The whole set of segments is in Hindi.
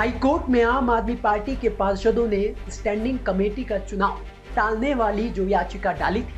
हाईकोर्ट में आम आदमी पार्टी के पार्षदों ने स्टैंडिंग कमेटी का चुनाव टालने वाली जो याचिका डाली थी,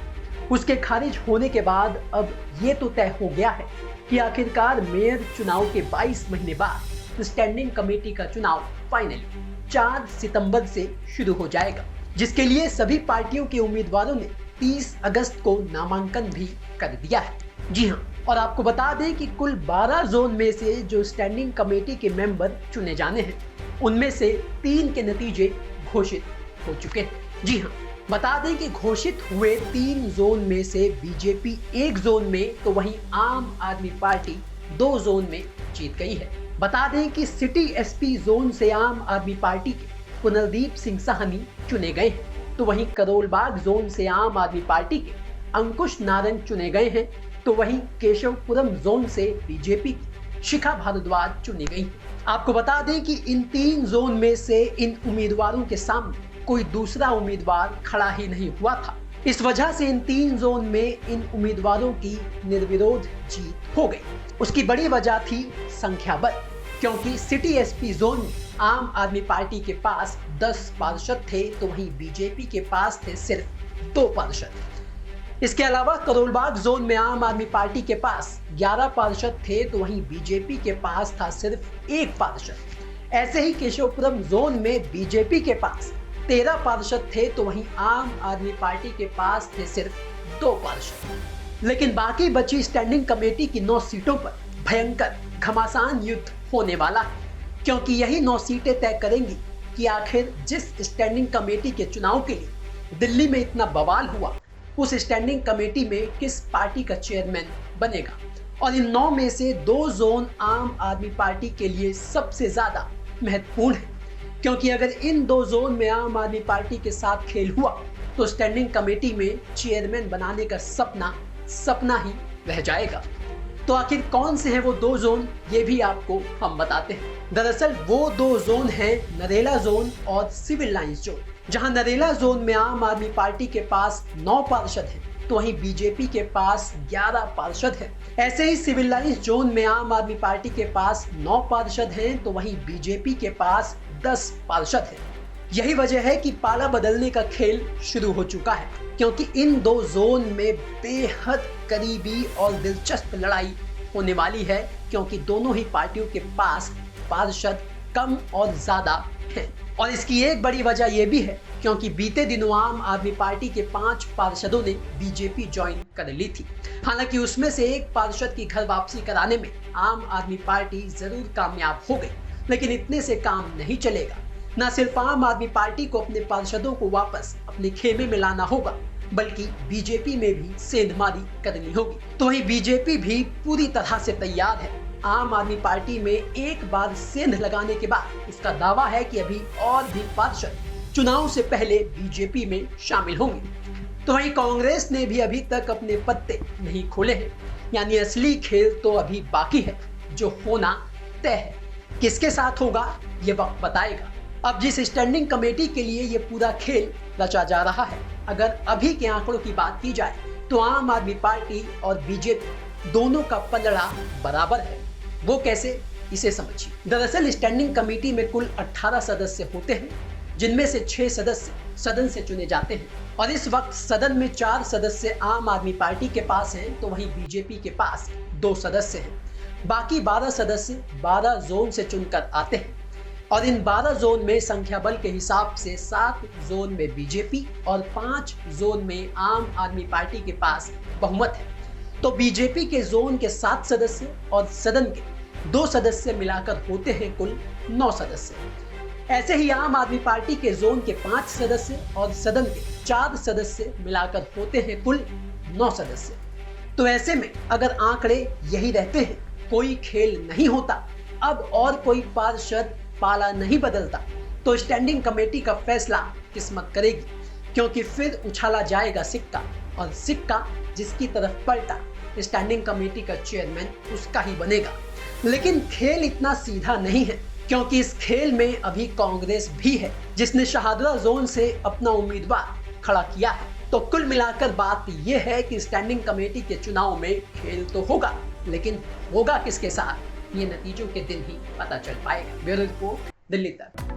उसके खारिज होने के बाद अब ये तो तय हो गया है कि आखिरकार मेयर चुनाव के 22 महीने बाद स्टैंडिंग कमेटी का चुनाव फाइनली 4 सितंबर से शुरू हो जाएगा, जिसके लिए सभी पार्टियों के उम्मीदवारों ने 30 अगस्त को नामांकन भी कर दिया है। जी हाँ, और आपको बता दें कि कुल 12 जोन में से जो स्टैंडिंग कमेटी के मेंबर चुने जाने हैं, उनमें से 3 के नतीजे घोषित हो चुके हैं। जी हाँ, बता दें कि घोषित हुए 3 जोन में से बीजेपी 1 जोन में तो वहीं आम आदमी पार्टी 2 जोन में जीत गई है। बता दें कि सिटी एसपी जोन से आम आदमी पार्टी के कुनलदीप सिंह साहनी चुने गए हैं, तो वहीं करोलबाग जोन से आम आदमी पार्टी के अंकुश नारंग चुने गए हैं, तो वहीं केशवपुरम जोन से बीजेपी की शिखा भारद्वाज चुनी गई। आपको बता दें कि इन 3 जोन में से इन उम्मीदवारों के सामने कोई दूसरा उम्मीदवार खड़ा ही नहीं हुआ था। इस वजह से इन 3 जोन में इन उम्मीदवारों की निर्विरोध जीत हो गई। उसकी बड़ी वजह थी संख्या बल, क्योंकि सिटी एसपी जोन में आम आदमी पार्टी के पास 10 पार्षद थे, तो वहीं बीजेपी के पास थे सिर्फ 2 पार्षद। इसके अलावा करोलबाग जोन में आम आदमी पार्टी के पास 11 पार्षद थे, तो वहीं बीजेपी के पास था सिर्फ 1 पार्षद। ऐसे ही केशवपुरम जोन में बीजेपी के पास 13 पार्षद थे, तो वहीं आम आदमी पार्टी के पास थे सिर्फ 2 पार्षद। लेकिन बाकी बची स्टैंडिंग कमेटी की 9 सीटों पर भयंकर घमासान युद्ध होने वाला है, क्योंकि यही 9 सीटें तय करेंगी कि आखिर जिस स्टैंडिंग कमेटी के चुनाव के लिए दिल्ली में इतना बवाल हुआ, उस स्टैंडिंग कमेटी में किस पार्टी का चेयरमैन बनेगा। और इन 9 में से 2 जोन आम आदमी पार्टी के लिए सबसे ज्यादा महत्वपूर्ण है, क्योंकि अगर इन 2 जोन में आम आदमी पार्टी के साथ खेल हुआ तो स्टैंडिंग कमेटी में चेयरमैन बनाने का सपना ही रह जाएगा। तो आखिर कौन से हैं वो 2 जोन, ये भी आपको हम बताते हैं। दरअसल वो 2 जोन हैं नरेला जोन और सिविल लाइंस जोन। जहां नरेला जोन में आम आदमी पार्टी के पास 9 पार्षद हैं, तो वहीं बीजेपी के पास 11 पार्षद हैं। ऐसे ही सिविल लाइंस जोन में आम आदमी पार्टी के पास 9 पार्षद हैं, तो वहीं बीजेपी के पास 10 पार्षद हैं। यही वजह है कि पाला बदलने का खेल शुरू हो चुका है, क्योंकि इन 2 जोन में बेहद करीबी और दिलचस्प लड़ाई होने वाली है, क्योंकि दोनों ही पार्टियों के पास पार्षद कम और ज्यादा हैं। और इसकी एक बड़ी वजह यह भी है क्योंकि बीते दिनों आम आदमी पार्टी के 5 पार्षदों ने बीजेपी ज्वाइन कर ली थी। हालांकि उसमें से 1 पार्षद की घर वापसी कराने में आम आदमी पार्टी जरूर कामयाब हो गई, लेकिन इतने से काम नहीं चलेगा। न सिर्फ आम आदमी पार्टी को अपने पार्षदों को वापस अपने खेमे में लाना होगा, बल्कि बीजेपी में भी सेंधमारी करनी होगी। तो वहीं बीजेपी भी पूरी तरह से तैयार है। आम आदमी पार्टी में एक बार सेंध लगाने के बाद उसका दावा है कि अभी और भी पार्षद चुनाव से पहले बीजेपी में शामिल होंगे। तो वहीं कांग्रेस ने भी अभी तक अपने पत्ते नहीं खोले हैं, यानी असली खेल तो अभी बाकी है, जो होना तय है। किसके साथ होगा ये वक्त बताएगा। अब जिस स्टैंडिंग कमेटी के लिए ये पूरा खेल रचा जा रहा है, अगर अभी के आंकड़ों की बात की जाए तो आम आदमी पार्टी और बीजेपी दोनों का पलड़ा बराबर है। वो कैसे, इसे समझिए। दरअसल स्टैंडिंग कमेटी में कुल 18 सदस्य होते हैं, जिनमें से 6 सदस्य सदन से चुने जाते हैं। और इस वक्त सदन में 4 सदस्य आम आदमी पार्टी के पास हैं, तो वहीं बीजेपी के पास 2 सदस्य हैं। बाकी 12 सदस्य 12 जोन से चुनकर आते हैं, और इन 12 जोन में संख्या बल के हिसाब से 7 जोन में बीजेपी और 5 जोन में आम आदमी पार्टी के पास बहुमत है। तो बीजेपी के जोन के 7 सदस्य और सदन के 2 सदस्य मिलाकर होते हैं कुल 9 सदस्य। ऐसे ही आम आदमी पार्टी के जोन के 5 सदस्य और सदन के 4 सदस्य मिलाकर होते हैं कुल 9 सदस्य। तो ऐसे में अगर आंकड़े यही रहते हैं, कोई खेल नहीं होता, अब और कोई पार्षद पाला नहीं बदलता, तो स्टैंडिंग कमेटी का फैसला किस्मत करेगी, क्योंकि फिर उछाला जाएगा सिक्का, और सिक्का जिसकी तरफ पलटा स्टैंडिंग कमेटी का चेयरमैन उसका ही बनेगा। लेकिन खेल इतना सीधा नहीं है, क्योंकि इस खेल में अभी कांग्रेस भी है, जिसने शाहदरा जोन से अपना उम्मीदवार खड़ा किया है। तो कुल मिलाकर बात यह है कि स्टैंडिंग कमेटी के चुनाव में खेल तो होगा, लेकिन होगा किसके साथ, ये नतीजों के दिन ही पता चल पाएगा। Bureau report. दिल्ली तक।